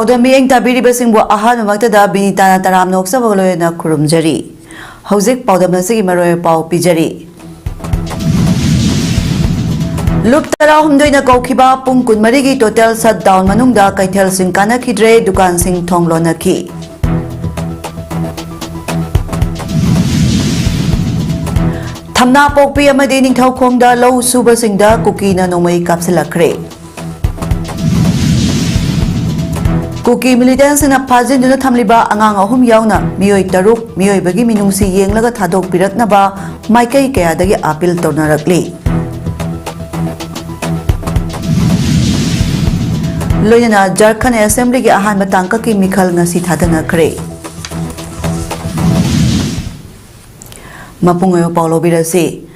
PAODAM miyeng tabiribasingbu ahanumagtada binitana taram noksabagaloyana kurumjari. Hauzik PAODAM nasigi maroy pau pijari. Lup tara humdoina kaukiba pung kunmarigi total shutdown manungda kaithel sing kanakidre dukan sing thonglonaki. Thamna pokpi amadi ningthaukhongda lau subasingda kukina nomai kapsilakre. Kuki militants na pazin duna thamliba angang ahum yauna miyoi taruk miyoi bagi minungsi yenglaga thadok piraknaba maikai kayadagi apil tornarakli. Loyana Jharkhand Assembly ki ahanba tangka ki mikhal ngasi thadanakhre. Mapungoyo Paulo Birasi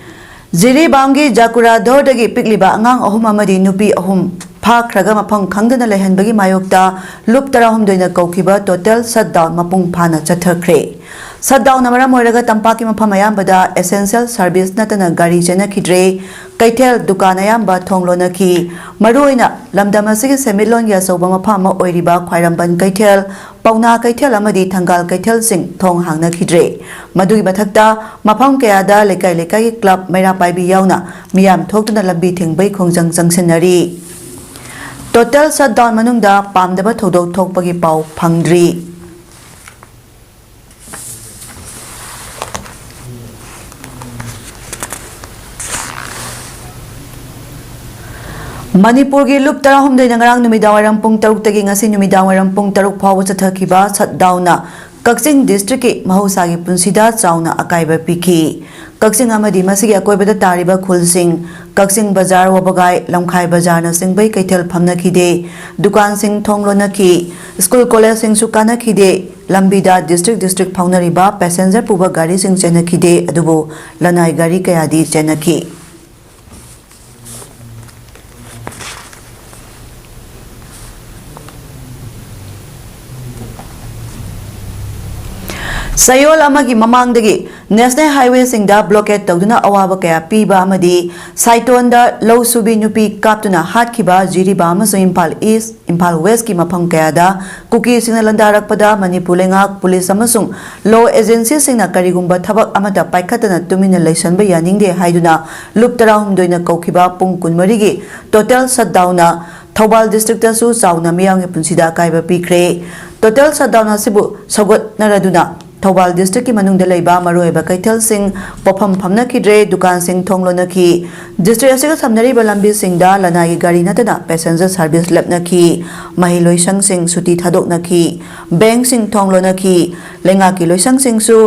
Ziri Bangi Jakura Dordagi Pikliba angang ahum amadi nupi ahum Pakraga mapang kangdana lehenbagi mayokta lup tarahum doina kaukiba total shutdown mapung phana chathakre. Shutdown namara moiraga tampaki mafam ayambada essential service natana gari janakidre kaithel dukan ayamba thonglonaki maruina lamdam asigi semilon ya soba mafam ma oiriba khwairamban kaithel pauna kaithel amadi thangal kaithel sing thong hangnakidre madugi bathakta mafam kayada lekai lekai club maira paibi yauna miyam thoktuna lambi thingbai khongjang jangsinari. Total shutdown manungda pamdaba thodok thokpagi pau phangdri. Manipur gi lup tarahum dei nangarang numidawaram pung taruk tagi ngasi numidawaram pung taruk phawa chathakiba shutdown na Kakching district ki mahusagi punsida chauna akaiba piki. Kakching amadi masigi akoibada tariba khulsing Kakching bazar wabagai lamkhai bazar na singbai kaithel phamna khide dukan sing thonglona ki school college sing sukana khide lambida district phaunariba passenger puba gari sing chena khide adubo lanai gari kayadi chena ki. Sayol amagi mamangdagi National Highway singda blockade tawduna awaba kaya piba amadi Saitonda low subi nupi kaptuna hatkiba jiriba amasung Impal East, Impal West ki mafam kayada kuki singna landarakpada Manipur lengak police amasung law agency singna karigumba thabak amata paikhatana tumina laisanba yaningde haiduna lup tarahum doina kaukiba pung kunmarigi total shutdown na Thobal district su chauna miyang punsida kaiba pikre total shutdown asibu sagot naraduna Thobal district ki manungda leiba maroiba kaithel sing pofam phamna kidre dukan sing thonglona ki district asiga samnari balambi singda lanai gari natana passenger service lapna ki mahiloi sang sing suti thadokna ki bank sing thonglona ki lenga ki loisang sing su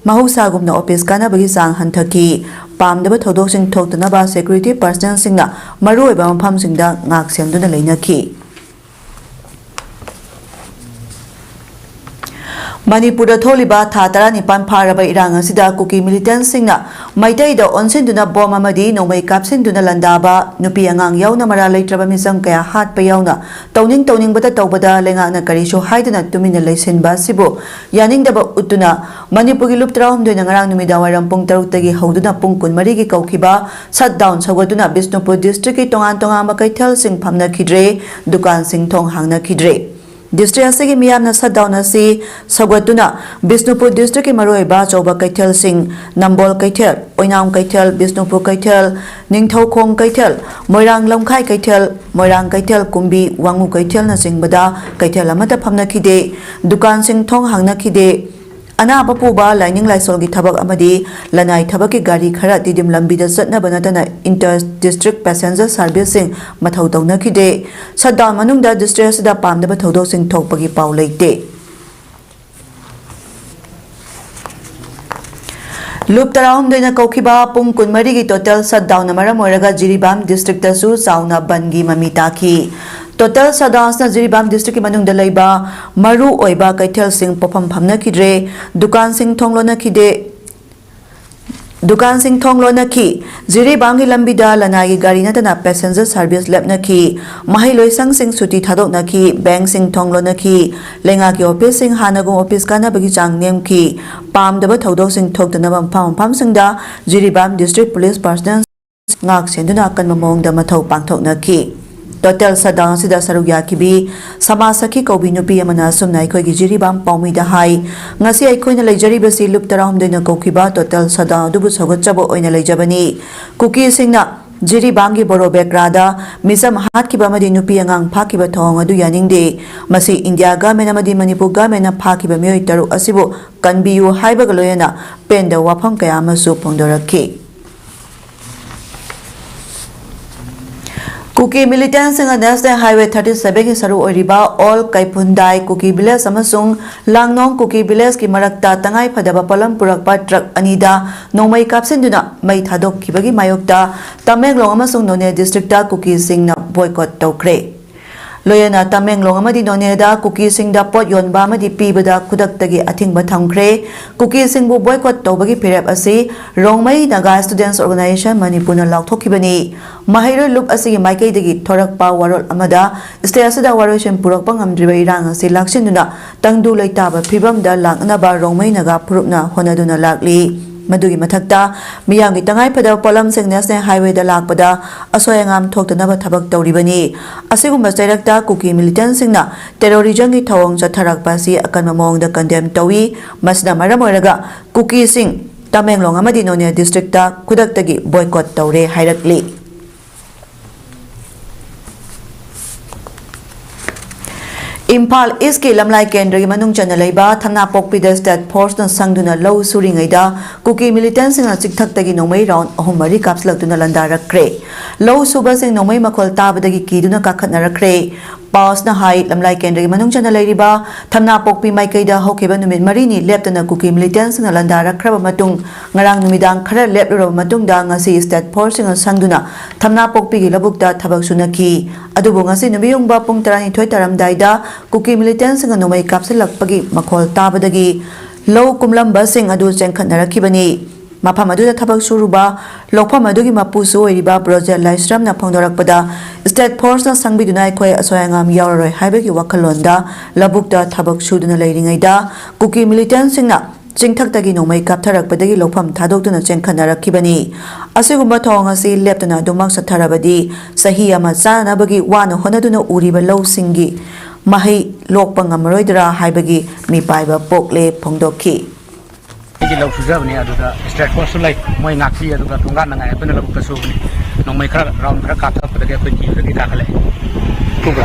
mahusa gumna office kana bagi sang hanthaki pamdaba thodok sing thoktana ba security personnel singna maroiba mafam singda ngak semduna leina ki Manipur da tholiba thatara nipan pharaba irang asida kuki militants singna maitai da onsinduna bom amadi nomai kapsinduna landaba nupi angang yauna mara leitraba misang kaya hat pa yauna tawning bata tawbada lenga na karisho haiduna tumina leisinba sibo yaning daba utuna Manipur gi luptra humdoi nangarang numidawaram pung taruk tagi hauduna pung kunmari gi kaukiba shutdown sagoduna Bisnupur district ki tongan makaithel sing phamna khidre dukan sing thong hangna khidre District asigi miyamna shutdown asi sagwatuna Bisnupur district ki maroiba choba kaithel sing Nambol kaithel Oinam kaithel Bisnupur kaithel Ningthaukhong kaithel Moirang lamkhai kaithel Moirang kaithel Kumbi Wangu kaithel na singbada kaithel amata phamna khide dukan sing thong hangna khide Ana bapuba lining laisol gi thabak amadi lanai thabak ki gari khara tidim lambi da chatna banatana inter district passenger service sing mathau tawna khide shutdown manungda district asida pamdaba thodok sing thokpagi paw leite Lup tarahum doina kaukiba pung kunmari gi total shutdown amara moiraga Jiribam district tasu sauna bangi mamita ki Total shutdown na Jiribam district ki manungda leiba maru oiba kaithel sing pofam phamna khidre dukan sing thonglona ki Jiribam gi lambida lanai gi gari natana passenger service lapna ki mahiloi sang sing suti thadokna ki bank sing thonglona ki lenga ki office sing hanagum office kana bagi changnem ki pamdaba thodok sing thoktana pam singda Jiribam district police personnel ngak senduna kan mamongda mathau pangthokna ki total shutdown sida saruk yakibi sama sakhi kobi nupi amana sumna akhoi gi jiribam paumi da hai ngasi akhoi na leijari basi lup taram de na kokiba total shutdown dubu sagot chabo oina leijabani kuki singna jiribam gi boro bekrada misam hat ki bamadi nupi angang phaki ba thong adu yaningde masi india ga mena madi manipur ga mena phaki ba myoi taru asibu kanbiyu haiba galoyana penda wafam kaya masu pongdorakhi Kuki militants in National Highway 37 ki saru oriba all Kaipundai Kuki Village amasung Langnong Kuki Village ki marakta tangai phadaba palam purakpa truck anida nomai kapsinduna mai thadok kibagi mayokta Tamenglong amasung None district ta Kuki singna boycott tawkre Loyana Tamenglong amadi None da Kuki singda pot yonba amadi pibada kudaktagi athingba thamkre Kuki singbu boycott tawbagi phirap asi Rongmai Naga Students Organization Manipurna lauthokibani Mahiro loop asigi Michael degi thorakpa warol amada state asida waroshin purakpa ngamdriba irang asi laksinuna tangdu leitaba phibamda laknaba Rongmai Naga purupna honaduna lakli Madugi mathakta miyamgi tangai pada polam sing National Highway da lakpada asoyangam thoktanaba thabak tawribani asigumba chairakta Kuki militant singna terrorism gi thawong chatharakpa si akanma mawngda condemn tawi masna maram oiraga Kuki sing Tamenglong amadi None district ta kudaktagi boycott tawre hairakli Impal East ki lamlai kendra gi manung chana leiba thana pokpida state force na sangduna low suringaida Kuki militants na chikthak tagi nomai round ahumari kapslaktuna landarakre low suba sing nomai makhol tabadagi kiduna kakhatnarakre Paus na hai lamlai kendra gi manung chana leiriba thana pokpi maikaida hokiba numit marini leptana Kuki militants na landarakraba matung ngarang numidang khara lepluraba matung da ngasi state force na sangduna thana pokpi gi labukta thabak sunaki adubu ngasi numiyungba pung 12 taramdaida Kuki militants nga nomai kapsilakpagi makhol tabadagi low kumlamba sing adu chengkhatnarakibani mafam aduda thabak suruba lokpham adugi mapusu oiriba project Laisram na phongdorakpada state force na sangbiduna akhoi asoyangam yauroi haibagi wakhalonda labukta thabak suduna leiringaida Kuki militants na chingthaktagi nomai kaptharakpadagi lokpham thadokduna chengkhatnarakibani asigumba thong asi leptana dumak satharabadi sahi ama chanabagi wana honaduna uriba low singi Mahi lokpa ngamaroidra haibagi mi paiba pokle phongdokhi Ji lau sujabni aduda state force lai moi ngakhi aduga tunga nangai apena lau kasubni nongmai khara round khara katha padage koi ji dagi dakhale kubra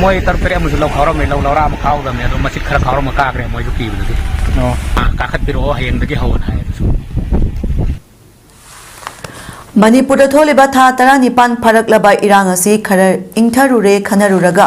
moi tarpere amu lau khawra me lau laura am khaw da me adu masik khara khawra ma kakre moi ju ki dagi no ka khat biro hen dagi hawan hai Manipur tholiba tha 19 pharaklaba irang asi khara ingtharure khanaruraga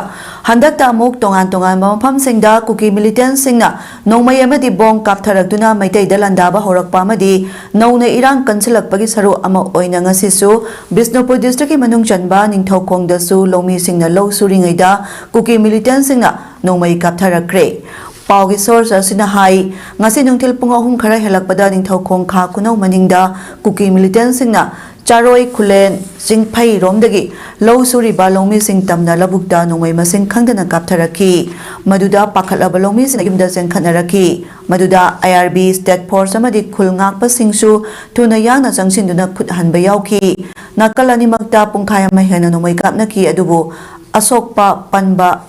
handakta amuk tongan tongan mafam singda Kuki militant singna nomai amadi bong kaptharakduna maitai dalandaba horakpa amadi nauna irang kansilakpagi saru ama oina ngasisu Bisnupur district ki manung chanba ningthaukhong dasu lomi singna low suringaida Kuki militant singna nomai kaptharakre Paugi source asina hai ngasi nungthil pung ahum khara helakpada ningthaukhong kha kunau maningda Kuki militant singna Charoi Kulen Singpai Romdagi Low Suri Balomi Sing Tamna Labukta Nomai Masing Kangdana Kaptaraki Maduda Pakala Balomi Singimda Sengkanaraki Maduda IRB State Force Amadi Kulngakpa Singsu Tuna Yana Sangsinduna Kuthan Bayauki Nakalani Magta Pungkaya Mahena Nomai Kapnaki Adubu Asokpa Panba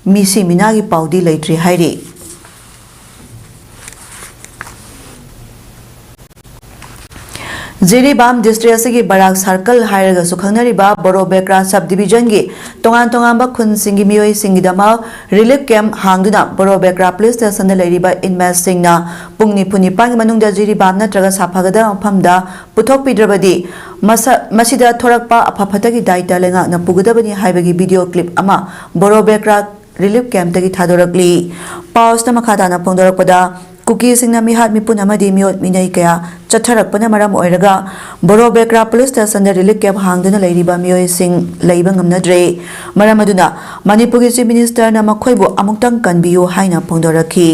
Misi Minagi Paudi Laitri Hairi Jiribam district asigi Barak Circle hairaga sukhangnariba Boro Bekra subdivision gi tongan tonganba khun singi miyoi singidama relief camp hangduna Boro Bekra police station da leiriba inmates singna pungni puni pang manungda Jiribam natraga saphagada maphamda puthok pidrabadi masida thorakpa apaphatagi daita lenga na pugadabani haibagi video clip ama Boro Bekra relief camp tagi thadorakli paus na makhata na pongdorakpada Kuki singna mihat mipun amadi miot minai kaya chatharakpana maram oiraga Boro Bekra police station da relief camp hangduna leiriba miyoi sing leiba ngamnadre maram aduna Manipur chief minister na makhoibu amuktang kanbiyu haina phongdorakhi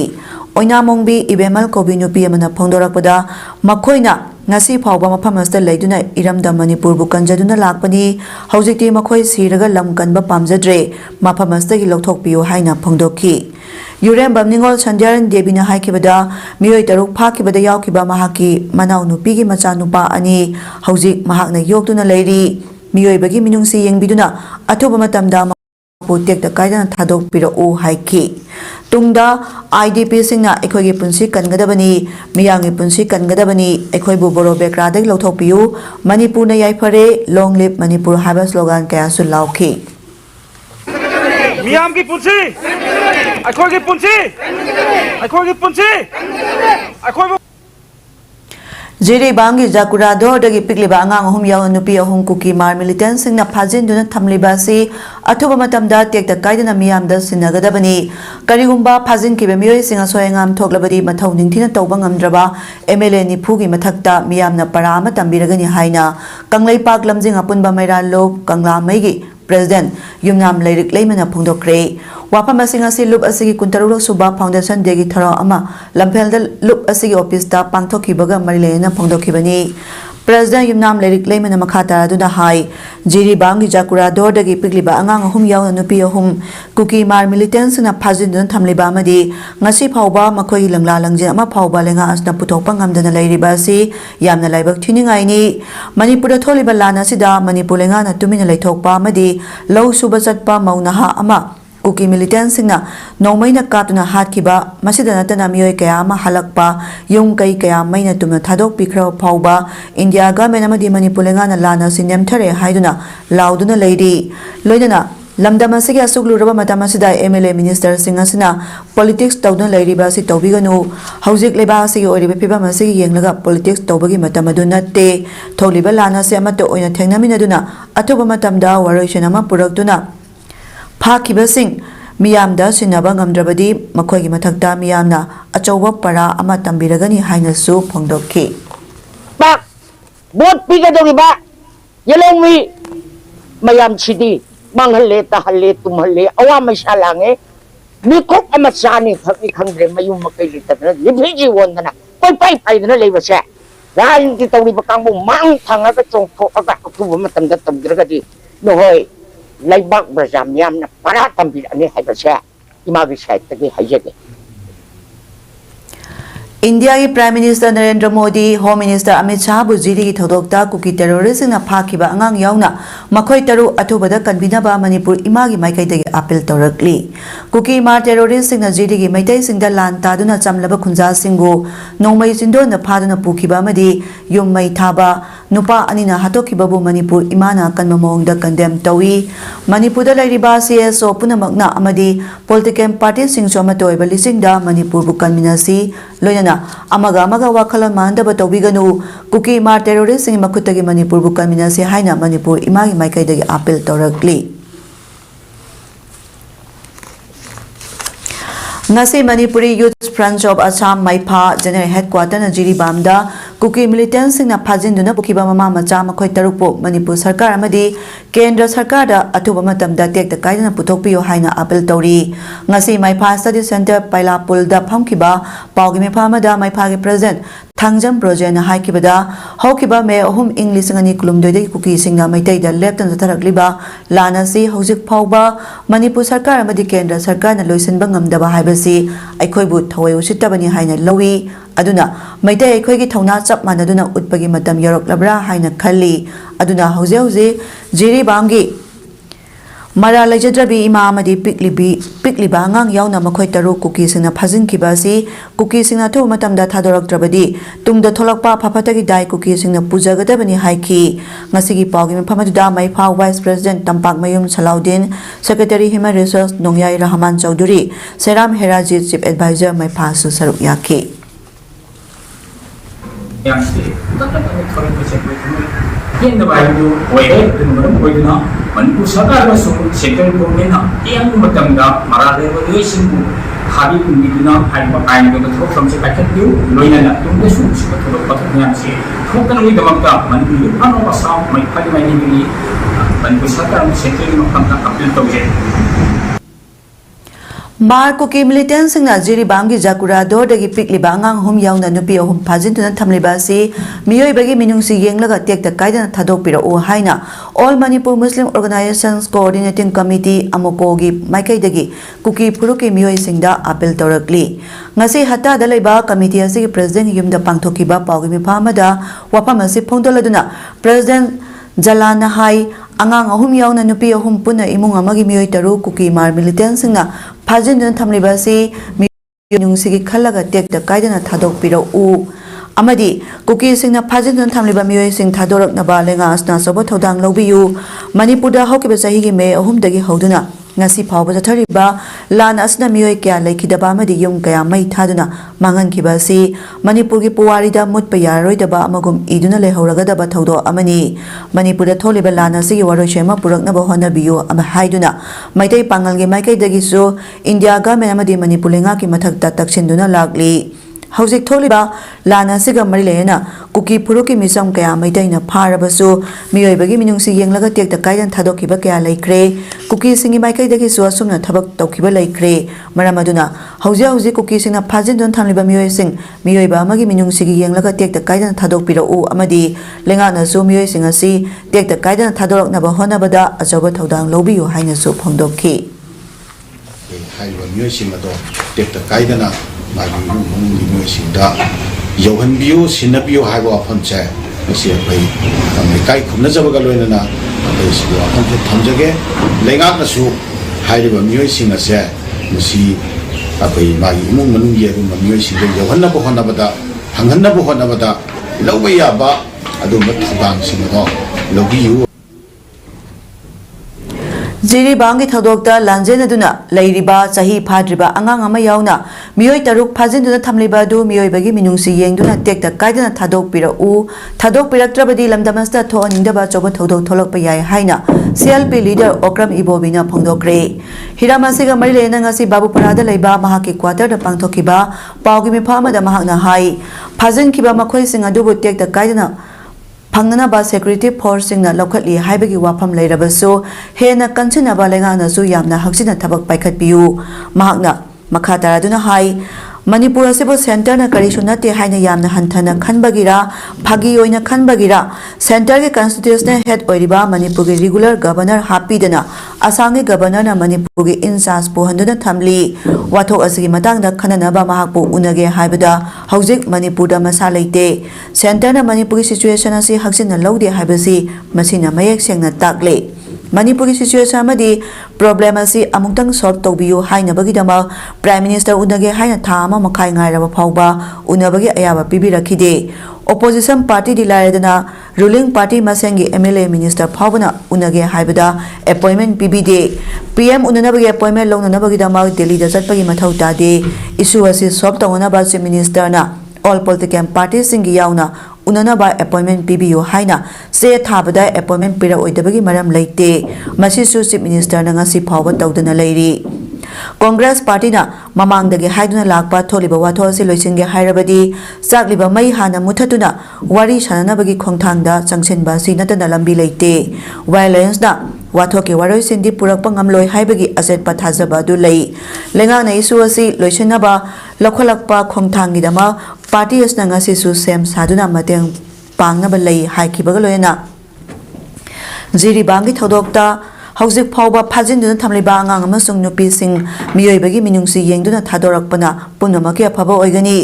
oina mongbi ibemal kobi nupi amana phongdorakpada makhoina ngasi phawba mafam asta leiduna iramda Manipur bu kanjaduna lakpani haujikti makhoi siraga lam kanba pamjadre mafam asta gi lokthokpiyu haina phongdokhi Yurem Bamningol Chandyaran Debina Haikibada, Miyoi Taruk Pakibada Yaukibama Haki, Manau Nupigi Macha Nupa Ani, Haujik Mahakna Yoktuna Lady, miyoibagi minungsi yengbiduna athuba matamda tek kaidana thadok piro u haiki tungda IDP singna ekhogi punsi kangadabani miyangi punsi kangadabani ekhoibu boro bekradag lawthokpiu manipur na yaifare long live manipur haba slogan kaya su lauki मियाम की पुंसी अखोई की पुंसी अखोई की पुंसी अखोई Jiri bangi jakurado dagi pikliba angang hum yaw nupi ahum kuki mar militant singna phajin duna thamliba si athuba matamda tekta kaidana miyamda sinagadabani karigumba phajin kibe miyoi singa soyangam thoklabadi mathau ningthina tawba ngamdraba MLA ni phugi mathakta miyamna parama tambiragani haina kanglai pak lamjing apunba mairan lo kangla maigi President Yumnam Leirik Leimana Pungdokre Wapam Asingasi Loop Asigi Kuntarula Suba Foundation Degi Thara Ama Lampelda Loop Asigi Office Ta Pangtoki Baga Marilena Pungdokibani President Yumnam Leirik Leimana Makata Duna Hai Jiri Bangi Jakura Dordagi Pigliba Angang Hum Yaw Nupi Hum Kuki Mar Militants na Pazindun Tamliba Madi Ngasi Pauba Makoi Langla Langjin Ama Pauba Lenga Asna Putopangam Dana Lairibasi Yamna Laibak Tuningaini Manipura Tholiba Lana Sida Manipulenga na Tumina Laitokpa Madi Low Subasatpa Maunaha Ama Kuki militants na Nomaina Katuna Hatkiba Masidana Tanamio Kayama Halakpa Yung Kai Kayamay na Tumna Tadok Pikra Pauba India Gamenamadi Manipulenga na Lana Sinem Tare Haiduna Lauduna Lady Loidana Lamdama Sigi Asuglu Matamasida MLA Minister Singasina Politics Tawdun Lady Basi Tobiganu Hauzik Lebasi or Piba Masigi Yanglaga Politics Tobagi Matamaduna Te Toliba Lana Siamato Oina Tengaminaduna Atoba Matamda Warashanama Purakduna Pakibasing Miyamda Sinaba Ngamdrabadi Makogi Matakda Miyamna Achowa Para Ama Tambiragani Haina Su Pongdoki Pak Bot Pigadoriba Yalong mi Mayam Chidi Manghale Tahale Tumhale Awama Shalange Nikok Amasani Kangre Mayum Makilita Libiji Wondana Koi Pai na Labor Shack Dahil kita uli bakang mang tanga ka chong po agak aku matam datam geragadi no hoy laibak berzam yam na para tampil ani hai basya imagi sai tagi haijage India ki Prime Minister Narendra Modi, Home Minister Amit Shah Bujiri ki thodokta kuki terrorist na phakiba angang yauna makhoi taru athubada kanbinaba Manipur imagi maikai dagi appeal torakli kuki ma terrorist na jiri ki maitai singda lan taduna chamlaba khunja singgu nomai sindo na phaduna pukiba madi yum mai thaba nupa anina hatokiba bu Manipur imana kanma mongda condemn tawi Manipur da lairiba CSO punamakna amadi political party singso matoi balisingda Manipur bu kanminasi loina Amaga Wakala Manda Batobiganu, Kuki Mar terrorists in Makutagi Manipur Bukaminasi Haina Manipur Imagi Makai de Apple Torakli. Nasi Manipuri Youth Branch of Assam Maipa General Headquarter na Jiri Bamda Kuki militants na Pazinduna Bukiba Mama Chama Koi Tarupo Manipur Sarkar Amadi Kendra Sarkada Atuba Matamda Tek the Kaidana Putopio Haina Apple Tori Nasi Maipa Study Center Paila Pulda Pamkiba Paugimi Pamada Maipagi President Tangjam Project na Haikibada Hokiba Me Hum English Ngani Kulumdode Kuki Singa Maitai da Left and the Tarakliba Lana Si Hosik Pauba Manipur Sarkar Amadi Kendra Sarkar na Loisin Bangam Daba Haibasi Aikoibut Hawaii Usitabani Haina Lowi Aduna Maitai Aikoigi Tona Chap Manaduna Utpagi Matam Yorok Labra Haina Kali Aduna Hose Jiri Bangi Mara Lajadrabi Ima Amadi Pikliba Angang Yauna Makhoi Taru Kuki Sina Phazin Kibasi Kuki Sina Tu Matamda Thadorak Drabadi Tungda Tholakpa Phapatagi Dai Kuki Sina Pujagadabani Haiki Ngasigi Paugi Pamaduda Maipa Vice President Tampak Mayum Salaudin Secretary Human Resource Nongyai Rahman Chaudhuri Seram Herajit Chief Advisor Maipa Su Saruk Yaki yang si tetap orang bercakap yang terbaru oleh dengan orang Manipur Sarkar masuk central government yang bertanggung marah revolution hari ini dina hari pakai itu betul from sepakat itu loinan itu betul betul betul yang si bukan lagi dalam Manipur apa pasal mai pada mai ini Manipur Sarkar central government appeal tahu Mar Kuki militants na Jiri Bangi Jakura Dordagi Pikliba Angang Hum Yauna Nupi Hum Pazintuna Tamlibasi Miyoi Bagi Minungsi Yenglaga Tek the Kaidana Thadopira O Haina All Manipur Muslim Organizations Coordinating Committee Amokogi Maikai Dagi Kuki Puruki Miyoi Singda Appeal Torakli Ngasi Hata Dalaiba Committee Asigi President Yumda Pangtokiba Paugimi Pamada Wapamasi Pongdoladuna President Jalana hai angang ahum yauna nupi ahum puna imung amagi miyoi taru kuki mar militant singna phajinduna thamliba si miyungsigi khalaga tekta kaidana thadok piro u amadi kuki singna phajinduna thamliba miyoi sing thadorak naba lenga asna sobo thodang lobiyu Manipurda hokiba sahi gi me ahum dagi hoduna ngasi phawba jathariba lan asna miyoi kya laikhidaba amadi yum kaya mai thaduna mangan kiba si Manipur gi puwari da mutpa yaroidaba amagum iduna lehoragadaba thodo amani Manipurda tholiba lan asigi waroi shema puraknaba honabiyu ama haiduna maitai pangal gi maikai dagi su India ga me amadi Manipur lenga ki mathakta takshinduna lagli Hauzik tholiba lana siga marilena kuki puruki misam kaya maitaina pharabasu miyoibagi minungsi yenglaga tekta kaidan thadokiba kaya laikre kuki singi maikai dagi su asumna thabak tawkiba laikre maramaduna hauzi kuki singna phajindon thamliba miyoy sing miyoiba amagi minungsi gi yenglaga tekta kaidan thadokpira u amadi lengana su miyoy sing asi tekta kaidan thadoroknaba honabada ajoba thodang lobiyu haina su phongdokki haiba miyoy sing ado tekta kaidana magi mung miyoy sing da yohan biyo sinabiyo haiba afon che masi bai mai kai khumna jabaga loina bai si afon che thamjage lenga na su haiba miyoy sing ase masi abai magi mung manung ye ru miyoy sing yohan na bo hona bada hanghan na bo hona bada lawaya ba adu mat thudang sing do lobiyu Jiri bangi thodokta lanjenaduna leiriba chahi phadriba angang ama yauna miyoi taruk phajinduna thamliba du miyoi bagi minungsi yengduna tekta kaidana thadok pira u thadok piraktrabadi lamdamasta thoaningdaba choba thodok tholakpa yai haina CLP leader Okram Ibobina phongdokre Hiramasiga marilena ngasi Babuparada leiba mahaki quarter da pangthokiba pawgi mifama da mahakna hai phajin kiba makhoi singa dubu tekta kaidana Pangnanaba security force singna lokhatli haibagi wafam leirabasu hena kanchinaba lengana su yamna haksina thabak paikhatpiu mahakna makha taraduna hai Manipur asibu center na kari sunate haina yamna hanthana khanbagira phagi oina khanbagira center ke constitutional head oiriba Manipur ge regular governor hapidana asangi governor na Manipur ge in charge pohanduna thamli wathok asigi matangda khananaba mahakpu unage haibada hauzik Manipur da masa leite center na Manipur ge situation asi haksina lode haibasi masina mayek sengna takle Manipur situation amadi problem asi amungtang solve tawbiyu haina bagidama prime minister unage haina thama makai ngairaba phawba unabagi ayaba pibirakide opposition party dilaredana ruling party masengi MLA minister phawbana unage haibada appointment pibide PM unanabagi appointment longnanabagi dama Delhi da chatpagi mathau tade issue asi solve tawnaba chief minister na all political parties singi yauna unanaba appointment PBU haina se thabada appointment pira oidabagi maram leite masisu chief minister na ngasi phawba tawdana leiri Congress party na mamangdagi haiduna lakpa tholiba watho se loisinge hairabadi sakliba mai hana muthatuna wari sananabagi khongthangda changsinba si natana lambi leite violence na watho ke waroi sindi purakpa ngamloi haibagi aset pathajaba du lei lenga na isu asi loisinaba lokholakpa khongthangi dama party asna ngasi su sem saduna mateng pangnaba lei haikibaga loina jiri bangi thodokta hauzik phawba phajinduna thamliba angang amasung nupi sing miyoibagi minungsi yengduna thadorakpana punamaki aphaba oigani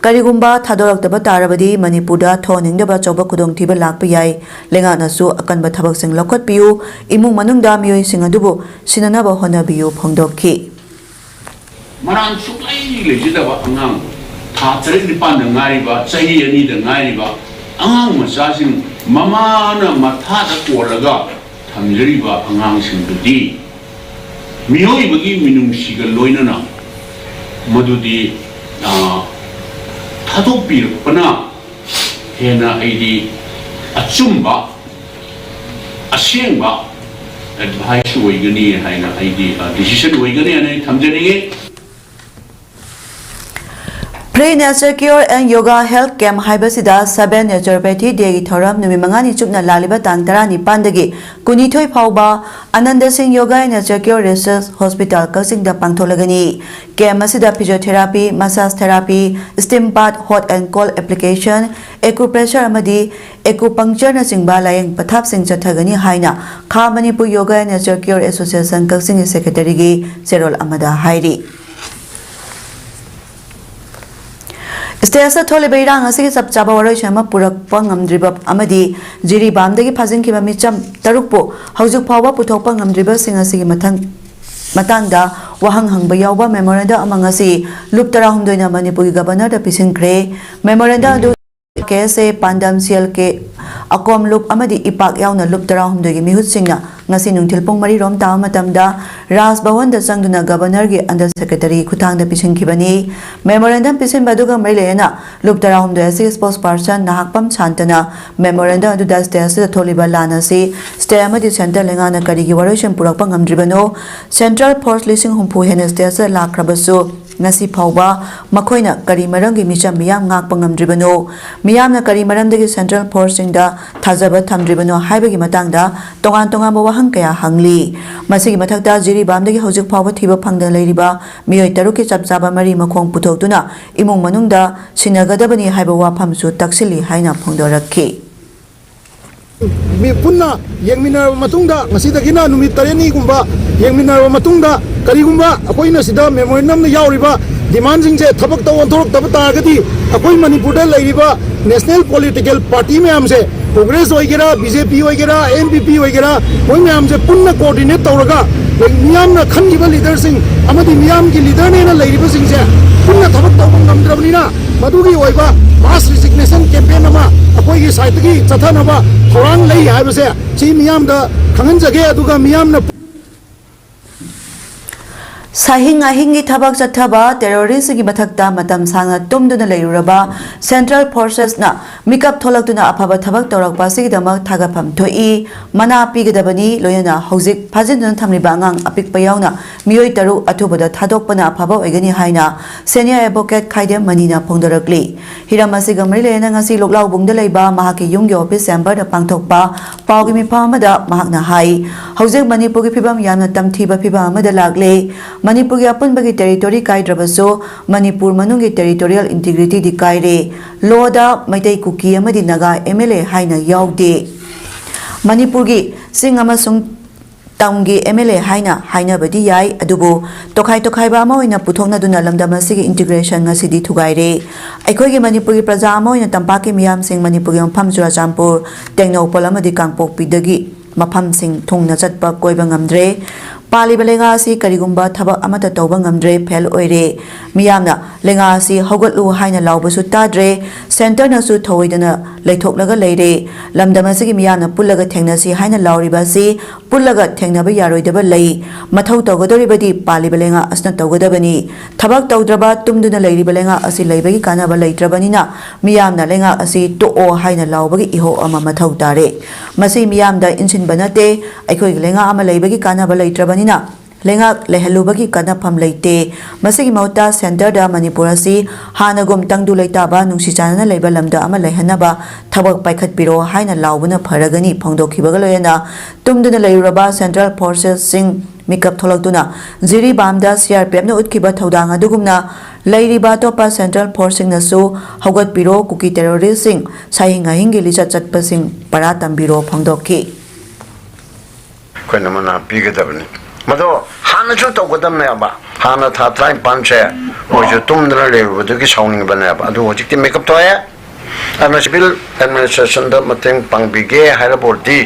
karigumba thadoraktaba tarabadi Manipurda thoningdaba choba kudongthiba lakpa yai lengana su akanba thabak sing lokhatpiu imung manungda miyoi sing adubu sinanaba honabiu phongdokhi Marang sukai lejidaba angang tha tarik dipan da ngariba chahi ani da ngariba angang masasing mamana matha da kolaga thamjariba angang singdudi miyoi bagi minungsiga loinana madudi thadopir pana hena aidi achumba asengba advice oigani haina aidi decision oigani ani thamjari Pre-Nature Cure and Yoga Health Camp haibasida 7 Naturopathy Day gi thoram numi mangani chupna laliba tang 12 dagi kunithoi phawba Ananda Singh Yoga and Nature Cure Research Hospital Kasing da pangtholagani camp asida physiotherapy, massage therapy, steam bath, hot and cold application, acupressure amadi acupuncture na singba layeng pathap sing chathagani haina Kha Manipur Yoga and Nature Cure Association Kasing Secretary gi Serol Amada hairi Stesa tholiba irang asigi chap chaba waroi shama purakpa ngamdriba amadi Jiribamdagi phajinkiba micham tarukpo haujuk phawba puthokpa ngamdriba sing asigi matangda wahang hangba yawba memoranda amang asi lup 16 na Manipuri governor da pisinkhre memoranda adu kese pandam sial ke akom lup amadi ipak yawna lup 16 gi mihut singna ngasi nungthil pong mari rom ta matamda Raj Bhavan da changduna governor gi under secretary khutang da pisinkhibani memorandum pisin baduga mailena lup 16 asi spokesperson nahakpam chantana memorandum adu da state da tholiba lana si state amadi center lenga na kari gi waroshan purakpa ngamdribano central force lising humpu hena state lakrabasu ngasi phawba makoina kari marangi micham miyam ngakpa ngamdribano miyamna kari maramdagi central force singda thajaba thamdribano haibagi matangda tongan wahang kaya hangli masigi mathakta Jiribamdagi hojik phawba thiba phangda leiriba miyoi taruki chapchaba mari makhong puthokduna imung manungda sinagadabani haiba wafamsu taksili haina phongdorakhi mi punna yengminar matungda ngasidagina numit tareni gumba yengminar matungda karigumba akoina sida memorandum na yauriba demand singse thabak taw onthorok tabata gadi akoi manipur da leiriba national political party me amse congress hoigera bjp hoigera npp hoigera moi me amse punna coordinate tawraga miyam na khangiba leader sing amadi miyam ki leader ne na leiriba singse punna thabak taw ngamdrabnina madugi hoiba mass resignation campaign ama akoi gi site gi chathanaba thorang lei haibase chi miyam da khanganjage aduga miyam na Sahing ahingi thabak chathaba terrorist gi mathakta matam sanga tumduna leiraba central forces na mikap tholakduna aphaba thabak tawrakpa sigidamak thagapham thoi mana pigadabani loyana hojik phajinduna thamliba angang apikpa yauna miyoi taru athubada thadokpana aphaba oigani haina senior advocate khaide manina phongdorakli hiramasi gamri lena ngasi loklau bungda leiba mahaki yunggi office chamber da pangthokpa pawgi mipa amada mahakna hai hojik manipur gi phibam yamna tamthiba phibam amada lagle Manipur gi apunbagi territory kaidrabaso Manipur manungi territorial integrity di kaire loda maitai kuki amadi naga MLA haina yaude Manipur gi sing amasung tamgi MLA haina badi yai adubu tokhai ba ma oina puthongna duna lamdam asigi integration ngasidi thugaire aikoi gi Manipur gi praja ma oina tampaki miyam sing Manipur gi pham Churachampur Tengnopal amadi Kangpokpi dagi mafam sing thungna chatpa koiba ngamdre Paliba lenga si karigumba thabak amata tawba ngamdre phel oire miyamna lenga si hogatlu haina lawbasu tadre center na su thoidana leithoknaga leire lamdama sigi miyamna pullaga thengna si haina lawriba si pullaga thengnaba yaroidaba lei mathau tawgadoribadi paliba lenga asna tawgadabani thabak tawdraba tumduna leiriba lenga asi leibagi kanaba leitrabanina miyamna lenga asi to o haina lawbagi iho ama mathau tare masi miyamda insin banate aikoi lenga ama leibagi kanaba leitrabani lenga lehalubagi kanapam leite masigi mauta center da Manipur asi hanagum tangdu leitaba nungsichana leiba lamda ama lehanaba thabak paikhat biro haina lawbuna pharagani phongdokhibaga loyana tumduna leiraba central forces sing mikap tholakduna Jiribamda CRPF na utkiba thodang adugumna leiriba topa central forcing nasu hogat biro kuki terrorist sing sahinga hingi lichat chatpasing paratam biro phongdokhi koina mana pigadabani mado hana chu to godam ne ba hana tha trai panche oju tumdra le bodu ki shauning bane ba adu hojik ti makeup to ya ana civil administration da mateng pangbige haira bordi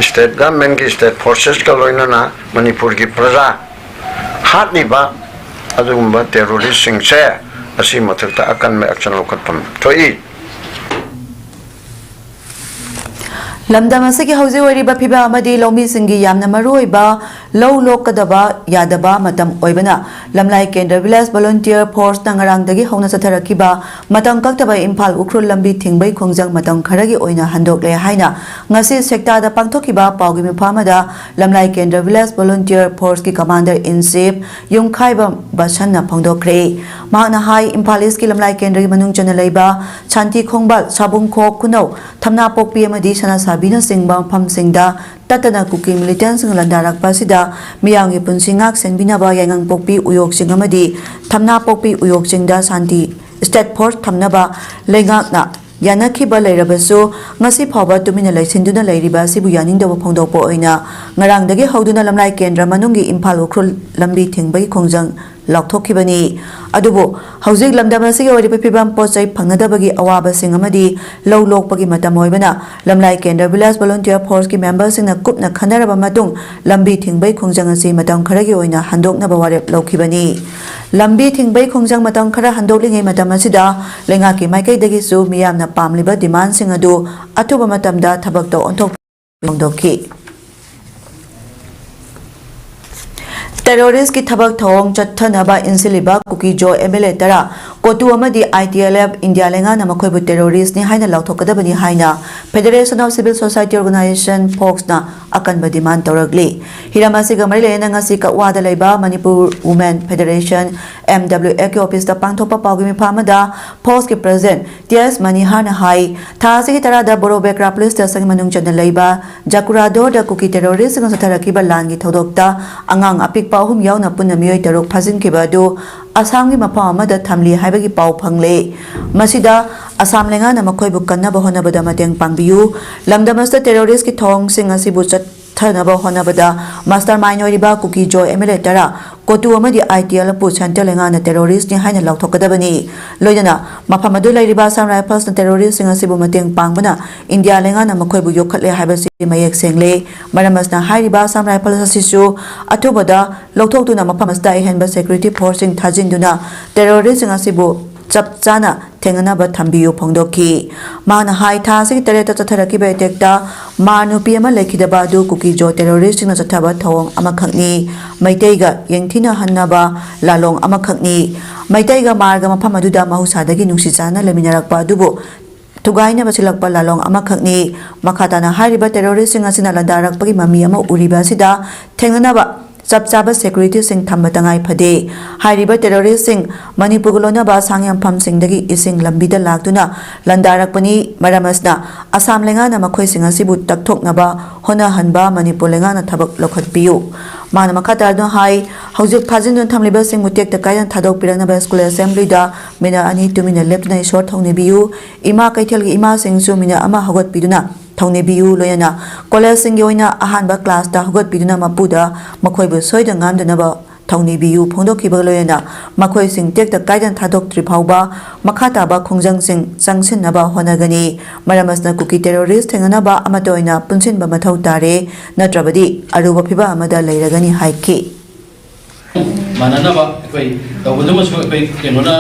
state government ki state forces ka loina na Manipur ki praja hat ni ba adu ba terrorist sing che asi mathakta akan me action lokatpam toi Lamdam asigi hauze wariba phiba amadi lomi singi yamna maroiba low lokadaba yadaba matam oibana lamlai kendra village volunteer force nangarangdagi hona satharakiba matam kaktaba imphal ukrul lambi thingbai khongjang matam kharagi oina handokle haina ngasi sekta da pangthokiba pawgi miphamada lamlai kendra village volunteer force ki commander in chief yungkhaiba basanna phongdokre mahna hai imphal east ki lamlai kendra gi manung chana leiba chanti khongbal sabungkho kunau thamna pokpi amadi sana Sabina Singbang Pam Singda Tatana Kuki Militant Sing Landarak Pasida Miyangi Punsingak Senbinaba Yangang Pokpi Uyok Singamadi Tamna Pokpi Uyok Singda Santi State Force Tamnaba Lengak na Yanaki Balerabaso Ngasi Paba Tumina Sinduna Lariba Sibu Yaning the Pongdopo Oina Narang the Hoduna Lamlai Kendra Manungi Impal Ukrul Lambi Tingbai Kongjang ꯂꯥꯎꯊꯣꯛꯈꯤꯕꯅꯤ ꯑꯗꯨꯕꯨ ꯍꯧꯖꯤꯛ ꯂꯝꯗꯝ ꯑꯁꯤꯒꯤ ꯑꯣꯏꯔꯤꯕ ꯐꯤꯕꯝ ꯄꯣꯠꯆꯩ ꯐꯪꯅꯗꯕꯒꯤ ꯑꯋꯥꯕꯁꯤꯡ ꯑꯃꯗꯤ ꯂꯧ ꯂꯣꯛꯄꯒꯤ ꯃꯇꯝ ꯑꯣꯏꯕꯅ ꯂꯝꯂꯥꯏ ꯀꯦꯟꯗ꯭ꯔ ꯚꯤꯂꯦꯖ ꯚꯣꯂꯨꯟꯇꯤꯌꯔ ꯐꯣꯔꯁꯀꯤ ꯃꯦꯝꯕꯔꯁꯤꯡꯅ ꯀꯨꯞꯅ ꯈꯟꯅꯔꯕ ꯃꯇꯨꯡ ꯂꯝꯕꯤ ꯊꯤꯡꯕꯩ ꯈꯣꯡꯖꯪ ꯑꯁꯤ ꯃꯇꯝ ꯈꯔꯒꯤ ꯑꯣꯏꯅ ꯍꯟꯗꯣꯛꯅꯕ ꯋꯥꯔꯦꯞ ꯂꯧꯈꯤꯕꯅꯤ ꯂꯝꯕꯤ ꯊꯤꯡꯕꯩ ꯈꯣꯡꯖꯪ ꯃꯇꯝ ꯈꯔ ꯍꯟꯗꯣꯛꯂꯤꯉꯩ ꯃꯇꯝ ꯑꯁꯤꯗ ꯂꯩꯉꯥꯛꯀꯤ ꯃꯥꯏꯀꯩꯗꯒꯤꯁꯨ ꯃꯤꯌꯥꯝꯅ ꯄꯥꯝꯂꯤꯕ ꯗꯤꯃꯥꯟꯁꯤꯡ ꯑꯗꯨ ꯑꯊꯨꯕ ꯃꯇꯝꯗ ꯊꯕꯛꯇ ꯑꯣꯟꯊꯣꯛꯄ ꯐꯣꯡꯗꯣꯛꯈꯤ ꯇꯦꯔꯣꯔꯤꯁꯀꯤ ꯊꯕꯛ ꯊꯧꯑꯣꯡ ꯆꯠꯊꯅꯕ ꯏꯟꯁꯤꯜꯂꯤꯕ ꯀꯨꯀꯤ ꯖꯣ MLA ꯇꯔꯥ ꯀꯣꯇꯨ ꯑꯃꯗꯤ ITLF ꯏꯟꯗꯤꯌꯥ ꯂꯩꯉꯥꯛꯅ ꯃꯈꯣꯏꯕꯨ ꯇꯦꯔꯣꯔꯤꯁꯅꯤ ꯍꯥꯏꯅ ꯂꯥꯎꯊꯣꯛꯀꯗꯕꯅꯤ ꯍꯥꯏꯅ federation of civil society organisation FOCSꯅ ꯑꯀꯟꯕ ꯗꯤꯃꯥꯟ ꯇꯧꯔꯛꯂꯤ ꯍꯤꯔꯝ ꯑꯁꯤꯒ ꯃꯔꯤ ꯂꯩꯅꯅ ꯉꯁꯤ ꯀꯛꯋꯥꯗ ꯂꯩꯕ ꯃꯅꯤꯄꯨꯔ ꯋꯨꯃꯦꯟ ꯐꯦꯗꯔꯦꯁꯟ MWFꯀꯤ ꯑꯣꯐꯤꯁꯇ ꯄꯥꯡꯊꯣꯛꯄ ꯄꯥꯎꯒꯤ ꯃꯤꯐꯝ ꯑꯃꯗ FOCSꯀꯤ ꯄ꯭ꯔꯦꯁꯤꯗꯦꯟꯠ TS ꯃꯅꯤꯍꯥꯔꯅ ꯍꯥꯏ ꯊꯥ ꯑꯁꯤꯒꯤ 10ꯗ ꯕꯣꯔꯣꯕꯦꯀ꯭ꯔꯥ ꯄꯨꯂꯤꯁ ꯁ꯭ꯇꯦꯁꯟꯒꯤ ꯃꯅꯨꯡ ꯆꯟꯅ ꯂꯩꯕ ꯖꯀꯨꯔꯥꯗꯣꯔꯗ ꯀꯨꯀꯤ ꯇꯦꯔꯣꯔꯤꯁꯁꯤꯡꯅ ꯆꯠꯊꯔꯛꯈꯤꯕ ꯂꯥꯟꯒꯤ ꯊꯧꯗꯣꯛꯇ ꯑꯉꯥꯡ ꯑꯄꯤꯛꯄ 3 ꯌꯥꯎꯅ ꯄꯨꯟꯅ ꯃꯤꯑꯣꯏ 6 ꯐꯥꯖꯤꯟꯈꯤꯕ ꯑꯗꯨ ꯑꯁꯥꯝꯒꯤ ꯃꯐꯝ ꯑꯃꯗ ꯊꯝꯂꯤ ꯍꯥꯏꯕꯒꯤ ꯄꯥꯎ ꯐꯪꯂꯦ ꯃꯁꯤꯗ ꯑꯁꯥꯝ ꯂꯩꯉꯥꯛꯅ ꯃꯈꯣꯏꯕꯨ ꯀꯟꯅꯕ ꯍꯣꯠꯅꯕꯗ ꯃꯇꯦꯡ ꯄꯥꯡꯕꯤꯌꯨ ꯂꯝꯗꯝ ꯑꯁꯤꯗ ꯇꯦꯔꯣꯔꯤꯁꯀꯤ ꯊꯧꯑꯣꯡꯁꯤꯡ ꯑꯁꯤꯕꯨ ꯆꯠꯊꯅꯕ ꯍꯣꯠꯅꯕꯗ ꯃꯥꯁꯇꯔ ꯃꯥꯏꯟ ꯑꯣꯏꯔꯤꯕ ꯀꯨꯀꯤ ꯖꯣ MLA ꯇꯔꯥ ꯀꯣꯇꯨ ꯑꯃꯗꯤ ITLFꯄꯨ ꯁꯦꯟꯇ꯭ꯔꯦꯜ ꯂꯩꯉꯥꯛꯅ ꯇꯦꯔꯣꯔꯤꯁꯅꯤ ꯍꯥꯏꯅ ꯂꯥꯎꯊꯣꯛꯀꯗꯕꯅꯤ ꯂꯣꯏꯅꯅ ꯃꯐꯝ ꯑꯗꯨ ꯂꯩꯔꯤꯕ ꯑꯁꯥꯝ ꯔꯥꯏꯐꯜꯁꯅ ꯇꯦꯔꯣꯔꯤꯁꯁꯤꯡ ꯑꯁꯤꯕꯨ ꯃꯇꯦꯡ ꯄꯥꯡꯕꯅ ꯏꯟꯗꯤꯌꯥ ꯂꯩꯉꯥꯛꯅ ꯃꯈꯣꯏꯕꯨ ꯌꯣꯛꯈꯠꯂꯦ ꯍꯥꯏꯕꯁꯤ ꯃꯌꯦꯛ ꯁꯦꯡꯂꯦ ꯃꯔꯝ ꯑꯁꯤꯅ ꯍꯥꯏꯔꯤꯕ ꯑꯁꯥꯝ ꯔꯥꯏꯐꯜꯁ ꯑꯁꯤꯁꯨ ꯑꯊꯨꯕꯗ ꯂꯧꯊꯣꯛꯇꯨꯅ ꯃꯐꯝ ꯑꯁꯤꯗ ꯑꯍꯦꯟꯕ ꯁꯦꯀ꯭ꯌꯨꯔꯤꯇꯤ ꯐꯣꯔꯁꯁꯤꯡ ꯊꯥꯖꯤꯟꯗꯨꯅ ꯇꯦꯔꯣꯔꯤꯁꯁꯤꯡ ꯑꯁꯤꯕꯨ ꯆꯞ ꯆꯥꯅ ꯊꯦꯡꯅꯅꯕ ꯊꯝꯕꯤꯌꯨ ꯐꯣꯡꯗꯣꯛꯈꯤ ꯃꯥꯅ ꯍꯥꯏ ꯊꯥ ꯑꯁꯤꯒꯤ 9ꯗ ꯆꯠꯊꯔꯛꯈꯤꯕ ꯑꯦꯇꯦꯛꯇ ꯃꯥ ꯅꯨꯄꯤ ꯑꯃ ꯂꯩꯈꯤꯗꯕ ꯑꯗꯨ ꯀꯨꯀꯤ ꯖꯣ ꯇꯦꯔꯣꯔꯤꯁꯁꯤꯡꯅ ꯆꯠꯊꯕ ꯊꯧꯑꯣꯡ ꯑꯃꯈꯛꯅꯤ ꯃꯩꯇꯩꯒ ꯌꯦꯡꯊꯤꯅꯍꯟꯅꯕ ꯂꯥꯂꯣꯡ ꯑꯃꯈꯛꯅꯤ ꯃꯩꯇꯩꯒ ꯃꯥꯔꯒ ꯃꯐꯝ ꯑꯗꯨꯗ ꯃꯍꯧꯁꯥꯗꯒꯤ ꯅꯨꯡꯁꯤ ꯆꯥꯟꯅ ꯂꯩꯃꯤꯟꯅꯔꯛꯄ ꯑꯗꯨꯕꯨ ꯊꯨꯒꯥꯏꯅꯕ ꯁꯤꯜꯂꯛꯄ ꯂꯥꯂꯣꯡ ꯑꯃꯈꯛꯅꯤ ꯃꯈꯥ ꯇꯥꯅ ꯍꯥꯏꯔꯤꯕ ꯇꯦꯔꯣꯔꯤꯁꯁꯤꯡ ꯑꯁꯤꯅ ꯂꯥꯟꯗꯥꯔꯛꯄꯒꯤ ꯃꯃꯤ ꯑꯃ ꯎꯔꯤꯕ ꯑꯁꯤꯗ ꯊꯦꯡꯅꯅꯕ ꯆꯞ ꯆꯥꯕ ꯁꯦꯀ꯭ꯌꯨꯔꯤꯇꯤꯁꯤꯡ ꯊꯝꯕ ꯇꯉꯥꯏ ꯐꯗꯦ ꯍꯥꯏꯔꯤꯕ ꯇꯦꯔꯣꯔꯤꯁꯁꯤꯡ ꯃꯅꯤꯄꯨꯔꯒ ꯂꯣꯟꯅꯕ ꯁꯥꯡꯌꯥꯝꯐꯝꯁꯤꯡꯗꯒꯤ ꯏꯁꯤꯡ ꯂꯝꯕꯤꯗ ꯂꯥꯛꯇꯨꯅ ꯂꯥꯟꯗꯥꯔꯛꯄꯅꯤ ꯃꯔꯝ ꯑꯁꯤꯅ ꯑꯁꯥꯝ ꯂꯩꯉꯥꯛꯅ ꯃꯈꯣꯏꯁꯤꯡ ꯑꯁꯤꯕꯨ ꯇꯛꯊꯣꯛꯅꯕ ꯍꯣꯠꯅꯍꯟꯕ ꯃꯅꯤꯄꯨꯔ ꯂꯩꯉꯥꯛꯅ ꯊꯕꯛ ꯂꯧꯈꯠꯄꯤꯌꯨ ꯃꯥꯅ ꯃꯈꯥ ꯇꯥꯗꯨꯅ ꯍꯥꯏ ꯍꯧꯖꯤꯛ ꯐꯥꯖꯤꯟꯗꯨꯅ ꯊꯝꯂꯤꯕꯁꯤꯡꯕꯨ ꯇꯦꯛꯇ ꯀꯥꯏꯗꯅ ꯊꯥꯗꯣꯛꯄꯤꯔꯛꯅꯕ ꯁ꯭ꯀꯨꯜ ꯑꯦꯁꯦꯝꯕ꯭ꯂꯤꯗ ꯃꯤꯅꯠ 2 ꯇꯨꯃꯤꯟꯅ ꯂꯦꯞꯇꯨꯅ ꯏꯁꯣꯔ ꯊꯧꯅꯤꯕꯤꯌꯨ ꯏꯃꯥ ꯀꯩꯊꯦꯜꯒꯤ ꯏꯃꯥꯁꯤꯡꯁꯨ ꯃꯤꯅꯠ 1 ꯍꯧꯒꯠꯄꯤꯗꯨꯅ ꯊꯧꯅꯤꯕꯤꯌꯨ ꯂꯣꯏꯅꯅ ꯀꯣꯂꯦꯖꯁꯤꯡꯒꯤ ꯑꯣꯏꯅ ꯑꯍꯥꯟꯕ ꯀ꯭ꯂꯥꯁꯇ ꯍꯧꯒꯠꯄꯤꯗꯨꯅ ꯃꯄꯨꯗ ꯃꯈꯣꯏꯕꯨ ꯁꯣꯏꯗ ꯉꯥꯝꯗꯅꯕ ꯊꯧꯅꯤꯕꯤꯌꯨ ꯐꯣꯡꯗꯣꯛꯈꯤꯕ ꯂꯣꯏꯅꯅ ꯃꯈꯣꯏꯁꯤꯡ ꯇꯦꯛꯇ ꯀꯥꯏꯗꯅ ꯊꯥꯗꯣꯛꯇ꯭ꯔꯤ ꯐꯥꯎꯕ ꯃꯈꯥ ꯇꯥꯕ ꯈꯣꯡꯖꯪꯁꯤꯡ ꯆꯪꯁꯤꯟꯅꯕ ꯍꯣꯠꯅꯒꯅꯤ ꯃꯔꯝ ꯑꯁꯤꯅ ꯀꯨꯀꯤ ꯇꯦꯔꯣꯔꯤꯁ ꯊꯦꯡꯅꯅꯕ ꯑꯃꯠꯇ ꯑꯣꯏꯅ ꯄꯨꯟꯁꯤꯟꯕ ꯃꯊꯧ ꯇꯥꯔꯦ ꯅꯠꯇ꯭ꯔꯕꯗꯤ ꯑꯔꯨꯕ ꯐꯤꯚꯝ ꯑꯃꯗ ꯂꯩꯔꯒꯅꯤ ꯍꯥꯏꯈꯤ ꯃꯥꯟꯅꯅꯕ ꯑꯩꯈꯣꯏ ꯇꯧꯕꯗꯨꯃꯁꯨ ꯑꯩꯈꯣꯏ ꯀꯩꯅꯣꯅ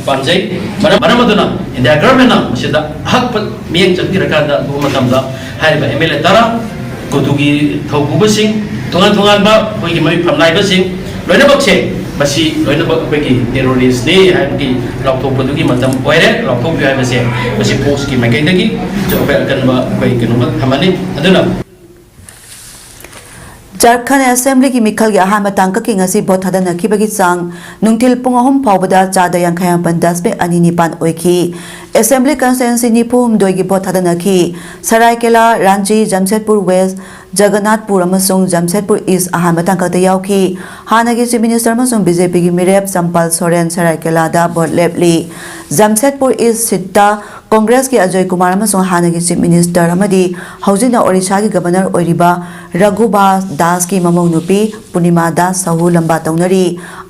ꯄꯥꯝꯖꯩ ꯃꯔꯝ ꯑꯗꯨꯅ ꯏꯟꯗꯤꯌꯥ ꯒꯚꯔꯟꯃꯦꯟꯠꯅ ꯃꯁꯤꯗ ꯑꯍꯛꯄ ꯃꯤꯠꯌꯦꯡ ꯆꯪꯕꯤꯔꯀꯥꯟꯗ ꯑꯗꯨꯒꯨꯝꯕ ꯃꯇꯝꯗ ꯍꯥꯏꯔꯤꯕ MLA ꯇꯔꯥ ꯀꯣꯇꯨꯒꯤ ꯊꯧꯄꯨꯕꯁꯤꯡ ꯇꯣꯉꯥꯟ ꯇꯣꯉꯥꯟꯕ ꯑꯩꯈꯣꯏꯒꯤ ꯃꯐꯝ ꯅꯥꯏꯕꯁꯤꯡ ꯂꯣꯏꯅꯃꯛꯁꯦ ꯃꯁꯤ ꯂꯣꯏꯅꯃꯛ ꯑꯩꯈꯣꯏꯒꯤ ꯇꯦꯔꯣꯔꯤꯁꯅꯤ ꯍꯥꯏꯕꯒꯤ ꯂꯥꯎꯊꯣꯛꯄꯗꯨꯒꯤ ꯃꯇꯝ ꯑꯣꯏꯔꯦ ꯂꯥꯎꯊꯣꯛꯄꯤꯌꯨ ꯍꯥꯏꯕꯁꯦ ꯃꯁꯤ ꯐꯣꯛꯁꯀꯤ ꯃꯥꯏꯀꯩꯗꯒꯤ ꯑꯩꯈꯣꯏ ꯑꯀꯟꯕ ꯑꯩꯈꯣꯏ ꯀꯩꯅꯣꯃ ꯊꯝꯃꯅꯤ ꯑꯗꯨꯅ ꯖꯥꯔꯈꯟ ꯑꯦꯁꯦꯝꯕ꯭ꯂꯤꯒꯤ ꯃꯤꯈꯜꯒꯤ ꯑꯍꯥꯟꯕ ꯇꯥꯡꯀꯛꯀꯤ ꯉꯁꯤ ꯚꯣꯠ ꯊꯥꯗꯅꯈꯤꯕꯒꯤ ꯆꯥꯡ ꯅꯨꯡꯊꯤꯜ ꯄꯨꯡ 3 ꯐꯥꯎꯕꯗ 59 ꯗꯁꯃꯤꯛ 2 ꯑꯣꯏꯈꯤ ꯑꯦꯁꯦꯝꯕ꯭ꯂꯤ ꯀꯟꯁꯇꯤꯇꯨꯑꯦꯟꯁꯤ 94ꯒꯤ ꯚꯣꯠ ꯊꯥꯗꯅꯈꯤ ꯁꯔꯥꯏꯀꯦꯂꯥ ꯔꯥꯟꯆꯤ ꯖꯝꯁꯦꯗꯄꯨꯔ ꯋꯦꯁ ꯖꯒꯟꯅꯥꯊꯄꯨꯔ ꯑꯃꯁꯨꯡ ꯖꯝꯁꯦꯗꯄꯨꯔ ꯏꯁ ꯑꯍꯥꯟꯕ ꯇꯥꯡꯀꯛꯇ ꯌꯥꯎꯈꯤ ꯍꯥꯟꯅꯒꯤ ꯆꯤꯐ ꯃꯤꯅꯤꯁꯇꯔ ꯑꯃꯁꯨꯡ BJPꯒꯤ ꯃꯤꯔꯦꯞ ꯆꯝꯄꯥꯜ ꯁꯣꯔꯦꯟ ꯁꯔꯥꯏꯀꯦꯂꯥꯗ ꯚꯣꯠ ꯂꯦꯞꯂꯤ ꯖꯝꯁꯦꯗꯄꯨꯔ ꯏꯁ ꯁꯤꯠꯇ ꯀꯣꯡꯒ꯭ꯔꯦꯁꯀꯤ ꯑꯖꯣꯏ ꯀꯨꯃꯥꯔ ꯑꯃꯁꯨꯡ ꯍꯥꯟꯅꯒꯤ ꯆꯤꯐ ꯃꯤꯅꯤꯁꯇꯔ ꯑꯃꯗꯤ ꯍꯧꯖꯤꯛꯅ ꯑꯣꯔꯤꯁꯥꯒꯤ ꯒꯕꯔꯅꯔ ꯑꯣꯏꯔꯤꯕ ꯔꯘꯨꯕꯥꯁ ꯗꯥꯁꯀꯤ ꯃꯃꯧ ꯅꯨꯄꯤ ꯄꯨꯔꯅꯤꯃꯥ ꯗꯥꯁ ꯁꯍꯨ ꯂꯝꯕꯥ ꯇꯧꯅꯔꯤ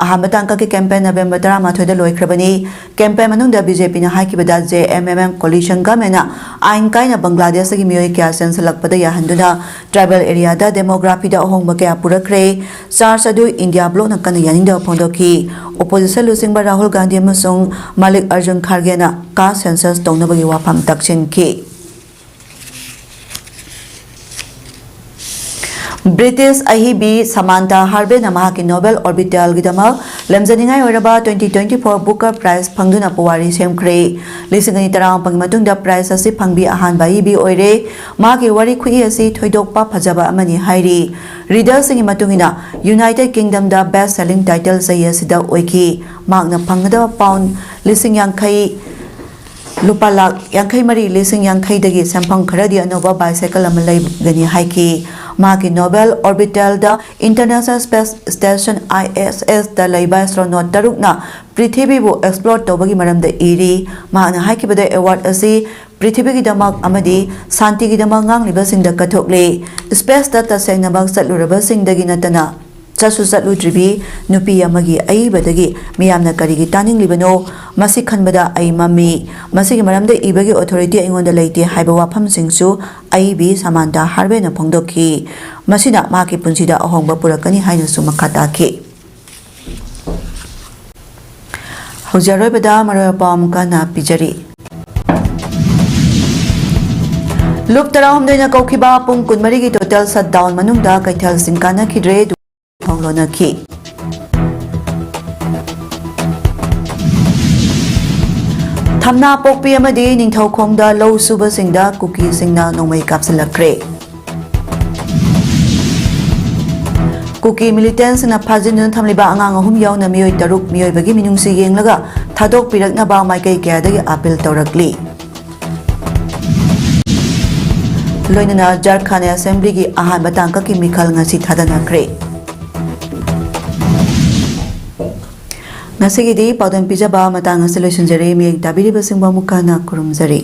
ꯑꯍꯥꯟꯕ ꯇꯥꯡꯀꯛꯀꯤ ꯀꯦꯝꯄꯦꯟ ꯅꯕꯦꯝꯕꯔ 18ꯗ ꯂꯣꯏꯈ꯭ꯔꯕꯅꯤ ꯀꯦꯝꯄꯦꯟ ꯃꯅꯨꯡꯗ BJPꯅ ꯍꯥꯏꯈꯤꯕꯗ JMMM ꯀꯣꯂꯤꯁꯟ ꯒꯚꯔꯟꯃꯦꯟꯠꯅ ꯑꯥꯏꯟ ꯀꯥꯏꯅ ꯕꯪꯒ꯭ꯂꯥꯗꯦशꯇꯒꯤ ꯃꯤꯑꯣꯏ ꯀꯌꯥ ꯆꯦꯟꯁꯤꯜꯂꯛꯄꯗ ꯌꯥꯍꯟꯗꯨꯅ ट्राइबल एरियादा डेमोग्राफीदा अहोंबा कया पुरखरे चार्ज अदु इंडिया ब्लॉकना कन यानिंगदा फोंदोखी ओपोजिशन लुसिंगबा राहुल गांधी अमसुंग मालिक अर्जुन खारगेना का सेंसस तौनबगी वाफाम तक्सिनखी ब्रिटिश अहिबी समांता हार्बे नमाकी नोबेल ऑर्बिटल गिदमा लमजनिंगाई ओरबा 2024 बुकर प्राइज फंगदुना पुवारी सेमख्रे लिसिंगनी तराव पंग मतुंगदा प्राइज असि फंगबी अहान बाईबी ओइरे मागी वारी खुई असि थोइदोकपा फजबा अमनी हाइरी रीडर सिंगी मतुंगिना यूनाइटेड किंगडम दा बेस्ट सेलिंग टाइटल सही असिदा ओइखी मागना फंगदा पाउंड लिसिंग यांखई लुपा लाख यांखई मरी लिसिंग यांखई दगी सेंफंग खरदी अनोबा बाइसाइकिल अम लैगनी हाइकी मागी नोबेल ऑर्बिटल दा इंटरनेशनल स्पेस स्टेशन ISS दा लैबा एस्ट्रोनॉट तरुकना पृथ्वी बु एक्सप्लोर तौबगी मरमदा इरी माना हाइकिबदा अवार्ड असि पृथ्वी दमक अमदी शांति की दमक ngang liba sing da kathokle space da ta seng nabak satluरबा सिंग दगी नतना ꯆꯠꯁꯨ ꯆꯠꯂꯨꯗ꯭ꯔꯤꯕꯤ ꯅꯨꯄꯤ ꯑꯃꯒꯤ ꯑꯏꯕꯗꯒꯤ ꯃꯤꯌꯥꯝꯅ ꯀꯔꯤꯒꯤ ꯇꯥꯅꯤꯡꯂꯤꯕꯅꯣ ꯃꯁꯤ ꯈꯟꯕꯗ ꯑꯩ ꯃꯝꯃꯤ ꯃꯁꯤꯒꯤ ꯃꯔꯝꯗ ꯏꯕꯒꯤ ꯑꯣꯊꯣꯔꯤꯇꯤ ꯑꯩꯉꯣꯟꯗ ꯂꯩꯇꯦ ꯍꯥꯏꯕ ꯋꯥꯐꯝꯁꯤꯡꯁꯨ ꯑꯏꯕꯤ ꯁꯃꯥꯟꯇꯥ ꯍꯥꯔꯕꯦꯅ ꯐꯣꯡꯗꯣꯛꯈꯤ ꯃꯁꯤꯅ ꯃꯍꯥꯛꯀꯤ ꯄꯨꯟꯁꯤꯗ ꯑꯍꯣꯡꯕ ꯄꯨꯔꯛꯀꯅꯤ ꯍꯥꯏꯅꯁꯨ ꯃꯈꯥ ꯇꯥꯈꯤ ꯍꯧꯖꯤꯛ ꯑꯔꯣꯏꯕꯗ ꯃꯔꯨꯑꯣꯏꯕ ꯄꯥꯎ ꯑꯃꯨꯛ ꯍꯟꯅ ꯄꯤꯖꯔꯤ ꯂꯨꯞ 18ꯅ ꯀꯧꯈꯤꯕ ꯄꯨꯡ 24ꯒꯤ ꯇꯣꯇꯦꯜ ꯁꯠꯗꯥꯎꯟ ꯃꯅꯨꯡꯗ ꯀꯩꯊꯦꯜꯁꯤꯡ ꯀꯥꯟꯅꯈꯤꯗ꯭ꯔꯦ ꯐꯣꯡꯂꯣꯅꯈꯤ ꯊꯝꯅꯥ ꯄꯣꯛꯄꯤ ꯑꯃꯗꯤ ꯅꯤꯡꯊꯧꯈꯣꯡꯗ ꯂꯧ ꯁꯨꯕꯁꯤꯡꯗ ꯀꯨꯀꯤꯁꯤꯡꯅ ꯅꯣꯡꯃꯩ ꯀꯥꯞꯁꯤꯜꯂꯛꯈ꯭ꯔꯦ ꯀꯨꯀꯤ ꯃꯤꯂꯤꯇꯦꯟꯁꯤꯡꯅ ꯐꯥꯖꯤꯟꯗꯨꯅ ꯊꯝꯂꯤꯕ ꯑꯉꯥꯡ 3 ꯌꯥꯎꯅ ꯃꯤꯑꯣꯏ 3 ꯃꯤꯑꯣꯏꯕꯒꯤ ꯃꯤꯅꯨꯡꯁꯤ ꯌꯦꯡꯂꯒ ꯊꯥꯗꯣꯛꯄꯤꯔꯛꯅꯕ ꯃꯥꯏꯀꯩ ꯀꯌꯥꯗꯒꯤ ꯑꯄꯤꯜ ꯇꯧꯔꯛꯂꯤ ꯂꯣꯏꯅꯅ ꯖꯥꯔꯈꯟ ꯑꯦꯁꯦꯝꯕ꯭ꯂꯤꯒꯤ ꯑꯍꯥꯟꯕ ꯇꯥꯡꯀꯛꯀꯤ ꯃꯤꯈꯜ ꯉꯁꯤ ꯊꯥꯗꯅꯈ꯭ꯔꯦ ꯉꯁꯤꯒꯤꯗꯤ ꯄꯥꯎꯗꯝ ꯄꯤꯖꯕ ꯃꯇꯥꯡ ꯑꯁꯤ ꯂꯣꯏꯁꯤꯟꯖꯔꯦ ꯃꯤꯌꯦꯡ ꯇꯥꯕꯤꯔꯤꯕꯁꯤꯡꯕꯨ ꯑꯃꯨꯛ ꯍꯟꯅ ꯈꯨꯔꯨꯝꯖꯔꯤ